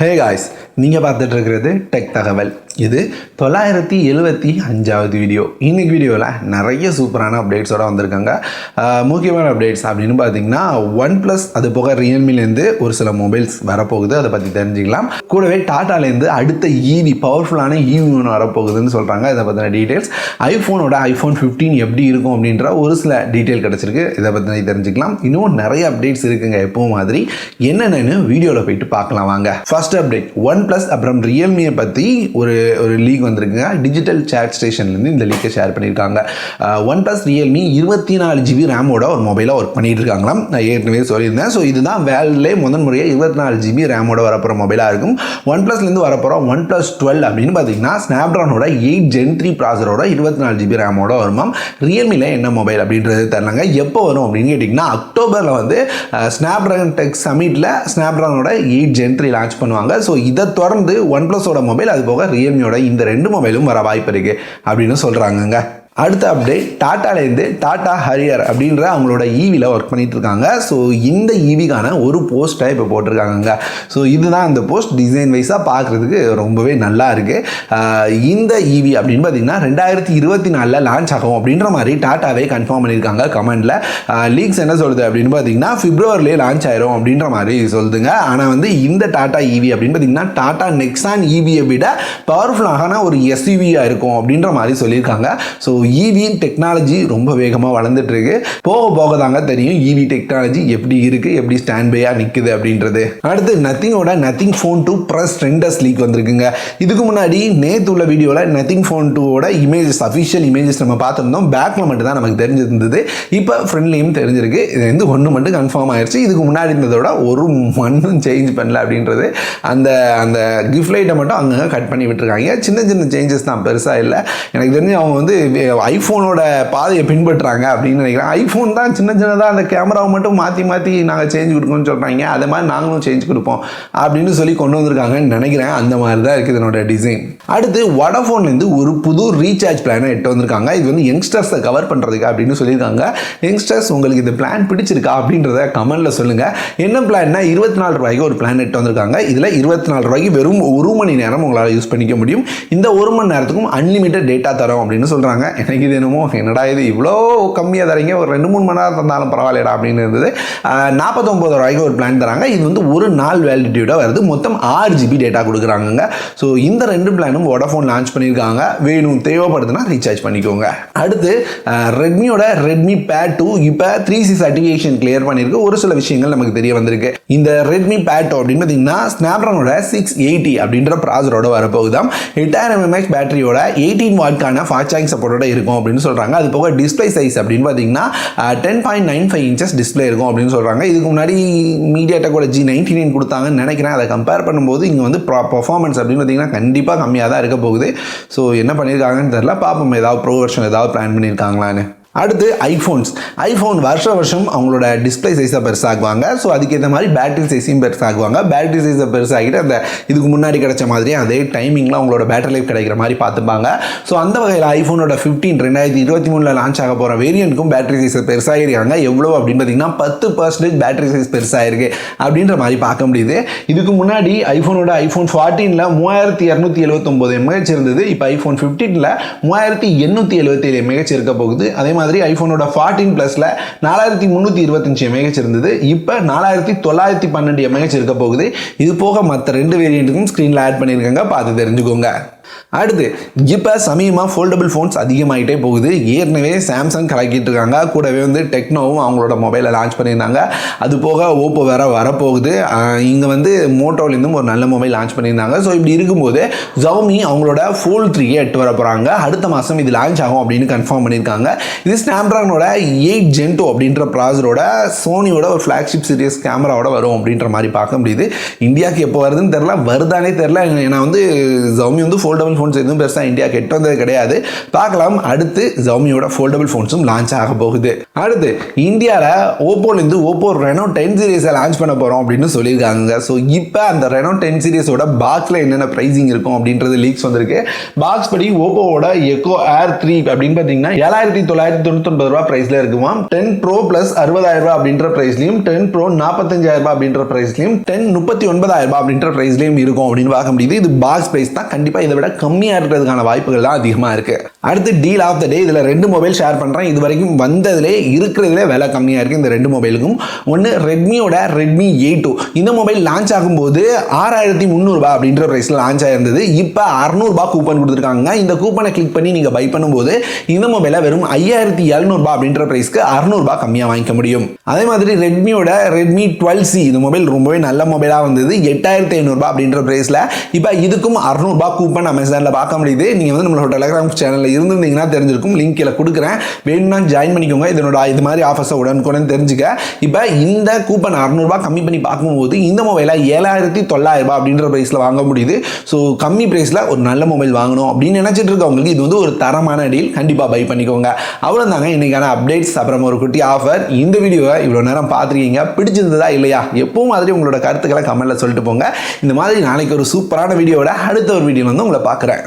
Hey guys, நீங்கள் பார்த்துட்டு இருக்கிறது டெக் தகவல். இது 975வது வீடியோ. இன்னைக்கு வீடியோவில் நிறைய சூப்பரான அப்டேட்ஸோடு வந்திருக்காங்க. முக்கியமான அப்டேட்ஸ் அப்படின்னு பார்த்தீங்கன்னா ஒன்ப்ளஸ் அது போக ரியல்மிலேருந்து ஒரு சில மொபைல்ஸ் வரப்போகுது, அதை பற்றி தெரிஞ்சுக்கலாம். கூடவே டாட்டாலேருந்து அடுத்த பவர்ஃபுல்லான ஒன்று வரப்போகுதுன்னு சொல்கிறாங்க. இதை பற்றின டீட்டெயில்ஸ், ஐஃபோன் 15 எப்படி இருக்கும் அப்படின்ற ஒரு சில டீட்டெயில் கிடச்சிருக்கு, இதை பற்றி தெரிஞ்சுக்கலாம். இன்னும் நிறைய அப்டேட்ஸ் இருக்குங்க எப்பவும் மாதிரி. என்னென்னு வீடியோவில் போயிட்டு பார்க்கலாம் வாங்க. ஃபர்ஸ்ட் அப்டேட், ஒன்ப்ளஸ் அப்புறம் ரியல்மியை பற்றி ஒரு லீக் வந்திருக்குங்க. டிஜிட்டல் சேட் ஸ்டேஷன்லேருந்து இந்த லீக்கை ஷேர் பண்ணியிருக்காங்க. ஒன்ப்ளஸ் ரியல்மி 24 GB ரேமோட ஒரு மொபைலாக ஒர்க் பண்ணிட்டு இருக்காங்களாம். நான் ஏற்கனவே சொல்லியிருந்தேன். ஸோ இதுதான் வேல்லே முதன் முறையாக 24 GB ரேமோட வரப்போகிற மொபைலாக இருக்கும். ஒன்ப்ளஸ்லேருந்து வரப்போகிற ஒன்ப்ளஸ் 12 அப்படின்னு பார்த்தீங்கன்னா ஸ்னாப்ட்ராகனோட 8 Gen 3 ப்ராசரோட 24 GB ரேமோட வருமாம். ரியல்மியில் என்ன மொபைல் அப்படின்றது தெரியலங்க. எப்போ வரும் அப்படின்னு கேட்டிங்கன்னா அக்டோபரில் வந்து ஸ்னாப்ட்ராகன் டெக் சமிட்டில் ஸ்னாப்ட்ராகனோட 8 Gen 3 லான்ச் பண்ணுவாங்க. ஸோ இதை தொடர்ந்து ஒன்ப்ளஸோட மொபைல் அது போக ரியல்மியோட இந்த 2 மொபைலும் வர வாய்ப்பு இருக்கு அப்படின்னு சொல்றாங்க. அடுத்த அப்டேட், டாட்டாலேருந்து டாடா ஹரியர் அப்படின்ற அவங்களோட ஈவியில் ஒர்க் பண்ணிட்டு இருக்காங்க. ஸோ இந்த ஈவிக்கான ஒரு போஸ்ட்டை இப்போ போட்டிருக்காங்க. ஸோ இதுதான் அந்த போஸ்ட். டிசைன் வைஸாக பார்க்குறதுக்கு ரொம்பவே நல்லா இருக்குது. இந்த ஈவி அப்படின்னு பார்த்தீங்கன்னா 2024 லான்ச் ஆகும் அப்படின்ற மாதிரி டாட்டாவே கன்ஃபார்ம் பண்ணியிருக்காங்க கமெண்டில். லீக்ஸ் என்ன சொல்லுது அப்படின்னு பார்த்தீங்கன்னா பிப்ரவரிலே லான்ச் ஆயிரும் அப்படின்ற மாதிரி சொல்லுதுங்க. ஆனால் வந்து இந்த டாட்டா ஈவி அப்படின்னு பார்த்தீங்கன்னா டாட்டா நெக்ஸான் ஈவியை விட பவர்ஃபுல்லான ஒரு எஸ்யூவியாக இருக்கும் அப்படின்ற மாதிரி சொல்லியிருக்காங்க. ஸோ ஈவி டெக்னாலஜி ரொம்ப வேகமாக வளர்ந்துட்டு இருக்கு. போக போக தாங்க தெரியும் ஈவி டெக்னாலஜி எப்படி இருக்கு, எப்படி ஸ்டாண்ட் பையாக நிற்குது அப்படின்றது. அடுத்து Nothing Phone 2 plus trends leak வந்திருக்குங்க. இதுக்கு முன்னாடி நேற்று உள்ள வீடியோவில் நத்திங் ஃபோன் 2ஓட இமேஜஸ், அஃபிஷியல் இமேஜஸ் நம்ம பார்த்துருந்தோம். பேக்கில் மட்டும் தான் நமக்கு தெரிஞ்சிருந்தது. இப்போ ஃப்ரண்ட்லையும் தெரிஞ்சிருக்கு. இது வந்து ஒன்று மட்டும் கன்ஃபார்ம் ஆயிடுச்சு. இதுக்கு முன்னாடி இருந்ததோட ஒரு மண்ணும் சேஞ்ச் பண்ணல அப்படின்றது. அந்த அந்த கிஃப்ட் லைட்டை மட்டும் அங்கங்கே கட் பண்ணி விட்டுருக்காங்க. சின்ன சின்ன சேஞ்சஸ் தான், பெருசாக இல்லை. எனக்கு தெரிஞ்சு அவங்க வந்து ஐஃபோனோட பாதையை பின்பற்றுறாங்க அப்படின்னு நினைக்கிறேன். ஐஃபோன் தான் சின்ன சின்னதாக அந்த கேமராவை மட்டும் மாற்றி நாங்கள் சேஞ்ச் கொடுக்கணும்னு சொல்கிறாங்க. அதே மாதிரி நாங்களும் சேஞ்ச் கொடுப்போம் அப்படின்னு சொல்லி கொண்டு வந்திருக்காங்கன்னு நினைக்கிறேன். அந்த மாதிரி தான் இருக்குது இதனோட டிசைன். அடுத்து வோடஃபோன்லேருந்து ஒரு புது ரீசார்ஜ் பிளானை எட்டு வந்திருக்காங்க. இது வந்து யங்ஸ்டர்ஸை கவர் பண்ணுறதுக்கு அப்படின்னு சொல்லியிருக்காங்க. யங்ஸ்டர்ஸ் உங்களுக்கு இந்த பிளான் பிடிச்சிருக்கா அப்படின்றத கமெண்ட்டில் சொல்லுங்கள். என்ன பிளான்னா 24 ரூபாய்க்கு ஒரு பிளான் எட்டு வந்திருக்காங்க. இதில் 24 ரூபாய்க்கு வெறும் 1 மணி நேரம் உங்களால் யூஸ் பண்ணிக்க முடியும். இந்த 1 மணி நேரத்துக்கும் அன்லிமிட்டட் டேட்டா தரோம் அப்படின்னு சொல்கிறாங்க. எனக்கு இது என்னமோ என்னடா இது இவ்வளோ கம்மியாக தரீங்க, ஒரு 2-3 மணி நேரம் தந்தாலும் பரவாயில்லடா அப்படின்னு இருந்தது. 49 ரூபாய்க்கு ஒரு பிளான் தராங்க. இது வந்து ஒரு நாள் வேலிடிட்டியோட வருது. மொத்தம் 6 GB டேட்டா கொடுக்குறாங்க. ஸோ இந்த 2 பிளானும் வோடஃபோன் லான்ச் பண்ணியிருக்காங்க. வேணும் தேவைப்படுதுன்னா ரீசார்ஜ் பண்ணிக்கோங்க. அடுத்து ரெட்மியோட ரெட்மி பேட் 2 இப்போ 3C சர்டிஃபிகேஷன் கிளியர் பண்ணியிருக்கு. ஒரு சில விஷயங்கள் நமக்கு தெரிய வந்திருக்கு. இந்த ரெட்மி பேட் 2 அப்படின்னு பார்த்தீங்கன்னா ஸ்னாப்ட்ராகனோட 680 அப்படின்ற ப்ராசரோட வரப்போகுதாம். 8000 mAh பேட்டரியோட 18 வாட்கான ஃபாஸ்ட் சார்ஜிங் சப்போர்ட்டோட இருக்கும் அப்படின்னு சொல்கிறாங்க. அது போக டிஸ்பிளே சைஸ் அப்படின்னு பார்த்தீங்கன்னா 10.95 inches டிஸ்பிளே இருக்கும் அப்படின்னு சொல்கிறாங்க. இதுக்கு முன்னாடி மீடியாடெக்கோட G99 கொடுத்தாங்கன்னு நினைக்கிறேன். அதை கம்பேர் பண்ணும்போது இங்கே வந்து பர்ஃபார்மன்ஸ் அப்படின்னு பார்த்தீங்கன்னா கண்டிப்பாக கம்மியாக தான் இருக்க போகுது. ஸோ என்ன பண்ணியிருக்காங்கன்னு தெரியல, பார்ப்போம் ஏதாவது ப்ரோ வெர்ஷன் ஏதாவது பிளான் பண்ணியிருக்காங்களான்னு. அடுத்து ஐஃபோன் வருஷம் அவங்களோட டிஸ்பிளே சைஸை பெருசாகுவாங்க. ஸோ அதுக்கேற்ற மாதிரி பேட்டரி சைஸையும் பெருசாகுவாங்க. பேட்டரி சைஸை பெருசாகிட்டு அந்த இதுக்கு முன்னாடி கிடைச்ச மாதிரி அதே டைமிங்கில் அவங்களோட பேட்டரி லைஃப் கிடைக்கிற மாதிரி பார்த்துப்பாங்க. ஸோ அந்த வகையில் ஐஃபோனோட 15 2023 லான்ச் ஆக போகிற வேரியண்ட்டுக்கும் பேட்டரி சைஸை பெருசாகிருக்காங்க. எவ்வளோ அப்படின்னு பார்த்தீங்கன்னா 10% பேட்டரி சைஸ் பெருசாகிருக்கு அப்படின்ற மாதிரி பார்க்க முடியுது. இதுக்கு முன்னாடி ஐஃபோன் 14ல் 3279 mAh இருந்தது. இப்போ ஐஃபோன் 15ல் 3877 mAh இருக்க போகுது. அதே மாதிரி ஐஃபோனோட 14 ப்ளஸில் 4325 mAh இருந்தது. இப்போ 4912 mAh இருக்க போகுது. இது போக மற்ற 2 வேரியண்ட்டுக்கும் ஸ்க்ரீனில் ஆட் பண்ணியிருக்காங்க, பார்த்து தெரிஞ்சுக்கோங்க. அடுத்து இப்போ சமயமாக ஃபோல்டபுள் ஃபோன்ஸ் அதிகமாகிட்டே போகுது. ஏற்கனவே சாம்சங் கலக்கிட்டு இருக்காங்க. கூடவே வந்து டெக்னோவும் அவங்களோட மொபைலை லான்ச் பண்ணியிருந்தாங்க. அது போக ஓப்போ வேற வரப்போகுது. இங்கே வந்து மோட்டோலேருந்தும் ஒரு நல்ல மொபைல் லான்ச் பண்ணியிருந்தாங்க. ஸோ இப்படி இருக்கும்போது Xiaomi அவங்களோட Fold 3 எட்டு வர போகிறாங்க. அடுத்த மாதம் இது லான்ச் ஆகும் அப்படின்னு கன்ஃபார்ம் பண்ணியிருக்காங்க. இது ஸ்னாப்ட்ராகனோட 8 Gen 2 அப்படின்ற ப்ராசரோட சோனியோட ஒரு ஃப்ளாக்ஷிப் சீரிஸ் கேமராவோட வரும் அப்படின்ற மாதிரி பார்க்க முடியுது. இந்தியாவுக்கு எப்போ வருதுன்னு தெரில, வருதானே தெரில. ஏன்னா வந்து Xiaomi வந்து ஃபோல்டபுள் ஃபோல்டபுள் ஃபோன்ஸ் எதுவும் பெருசாக இந்தியா கெட்டு வந்தது கிடையாது. பார்க்கலாம், அடுத்து Xiaomiயோட ஃபோல்டபுள் ஃபோன்ஸும் லான்ச் ஆக போகுது. அடுத்து இந்தியாவில் ஓப்போலேருந்து Oppo Reno 10 சீரிஸை லான்ச் பண்ண போகிறோம் அப்படின்னு சொல்லியிருக்காங்க. ஸோ இப்போ அந்த Reno 10 சீரிஸோட பாக்ஸில் என்னென்ன ப்ரைஸிங் இருக்கும் அப்படின்றது லீக்ஸ் வந்திருக்கு. பாக்ஸ் படி ஓப்போவோட Echo Air 3 அப்படின்னு பார்த்தீங்கன்னா 7,999 ரூபா ப்ரைஸில் இருக்குமா. 10 Pro ப்ளஸ் 60,000 ரூபா அப்படின்ற ப்ரைஸ்லையும், 10 Pro 45,000 ரூபா அப்படின்ற ப்ரைஸ்லையும், 10 39,000 ரூபா அப்படின்ற ப்ரைஸ்லையும் இருக்கும் அப்படின்னு பார்க்க முடியுது. இது பாக்ஸ் ப்ரைஸ் தான். கண்டிப்பாக இதை விட கம்மியாக இருக்கிறதுக்கான வாய்ப்புகள் தான் அதிகமாக இருக்கு. அடுத்து டீல் ஆஃப் த டே, இதில் 2 மொபைல் ஷேர் பண்ணுறேன். இது வரைக்கும் வந்ததுலே இருக்கிறதுலே விலை கம்மியாக இருக்குது இந்த 2 மொபைலுக்கும். ஒன்று ரெட்மியோட Redmi A2. இந்த மொபைல் லான்ச் ஆகும்போது 6,300 ரூபா அப்படின்ற ப்ரைஸில் லான்ச் ஆயிருந்தது. இப்போ 600 ரூபா கூப்பன் கொடுத்துருக்காங்க. இந்த கூப்பனை கிளிக் பண்ணி நீங்கள் பை பண்ணும்போது இந்த மொபைலை வெறும் 5,700 ரூபா அப்படின்ற ப்ரைஸ்க்கு 600 ரூபா கம்மியாக வாங்கிக்க முடியும். அதே மாதிரி ரெட்மியோட Redmi 12C இந்த மொபைல் ரொம்பவே நல்ல மொபைலாக வந்தது. 8,500 ரூபா அப்படின்ற ப்ரைஸில் இப்போ இதுக்கும் 600 ரூபா கூப்பன் அமேசானில் பார்க்க முடியுது. நீங்கள் வந்து நம்மளோட டெலிகிராம் சேனலில் இருந்திருந்தீங்கன்னா தெரிஞ்சிருக்கும். லிங்க் கீழே கொடுக்குறேன், வேணும்னா ஜாயின் பண்ணிக்கோங்க. இதனோட இது மாதிரி ஆஃபர்ஸை உடனுக்குடன் தெரிஞ்சுக்க. இப்போ இந்த கூப்பன் 600 ரூபா கம்மி பண்ணி பார்க்கும்போது இந்த மொபைலை 7,900 ரூபா அப்படின்ற ப்ரைஸில் வாங்க முடியுது. ஸோ கம்மி ப்ரைஸில் ஒரு நல்ல மொபைல் வாங்கணும் அப்படின்னு நினச்சிட்டு இருக்கவங்களுக்கு இது வந்து ஒரு தரமான டீல். கண்டிப்பாக பை பண்ணிக்கோங்க. அவ்வளோதாங்க இன்னைக்கான அப்டேட்ஸ். அப்புறம் ஒரு குட்டி ஆஃபர். இந்த வீடியோவை இவ்வளோ நேரம் பார்த்துருக்கீங்க, பிடிச்சிருந்ததா இல்லையா? எப்பவும் மாதிரி உங்களோட கருத்துக்களை கமெண்ட்டில் சொல்லிட்டு போங்க. இந்த மாதிரி நாளைக்கு ஒரு சூப்பரான வீடியோவோட அடுத்த ஒரு வீடியோவில் வந்து உங்களை பார்க்குறேன்.